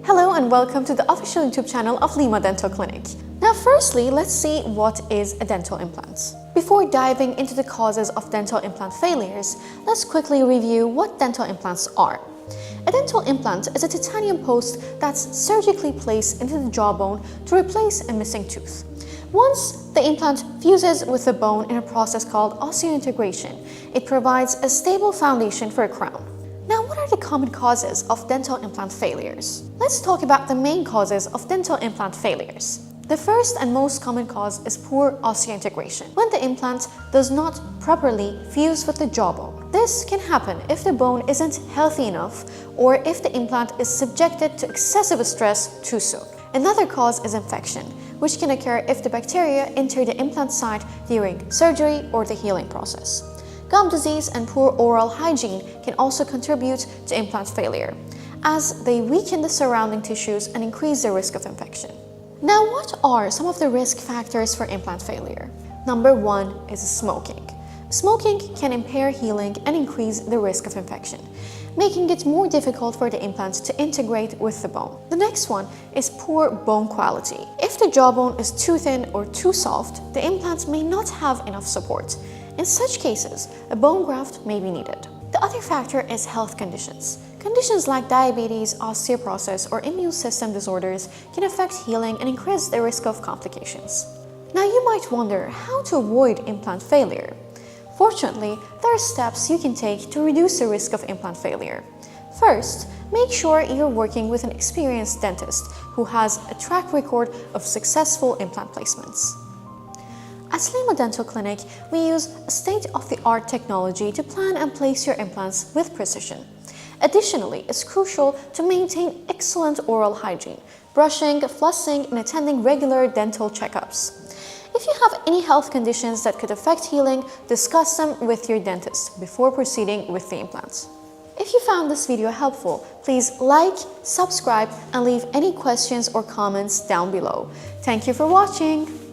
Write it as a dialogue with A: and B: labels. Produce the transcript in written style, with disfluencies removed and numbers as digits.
A: Hello and welcome to the official YouTube channel of Lema Dental Clinic. Now firstly, let's see what is a dental implant. Before diving into the causes of dental implant failures, let's quickly review what dental implants are. A dental implant is a titanium post that's surgically placed into the jawbone to replace a missing tooth. Once the implant fuses with the bone in a process called osseointegration, it provides a stable foundation for a crown. Now, what are the common causes of dental implant failures? Let's talk about the main causes of dental implant failures. The first and most common cause is poor osseointegration, when the implant does not properly fuse with the jawbone. This can happen if the bone isn't healthy enough or if the implant is subjected to excessive stress too soon. Another cause is infection, which can occur if the bacteria enter the implant site during surgery or the healing process. Gum disease and poor oral hygiene can also contribute to implant failure, as they weaken the surrounding tissues and increase the risk of infection. Now, what are some of the risk factors for implant failure? Number 1 is smoking. Smoking can impair healing and increase the risk of infection, making it more difficult for the implant to integrate with the bone. The next one is poor bone quality. If the jawbone is too thin or too soft, the implant may not have enough support. In such cases, a bone graft may be needed. The other factor is health conditions. Conditions like diabetes, osteoporosis, or immune system disorders can affect healing and increase the risk of complications. Now you might wonder how to avoid implant failure. Fortunately, there are steps you can take to reduce the risk of implant failure. First, make sure you're working with an experienced dentist who has a track record of successful implant placements. At Lema Dental Clinic, we use state-of-the-art technology to plan and place your implants with precision. Additionally, it's crucial to maintain excellent oral hygiene, brushing, flossing, and attending regular dental checkups. If you have any health conditions that could affect healing, discuss them with your dentist before proceeding with the implants. If you found this video helpful, please like, subscribe, and leave any questions or comments down below. Thank you for watching!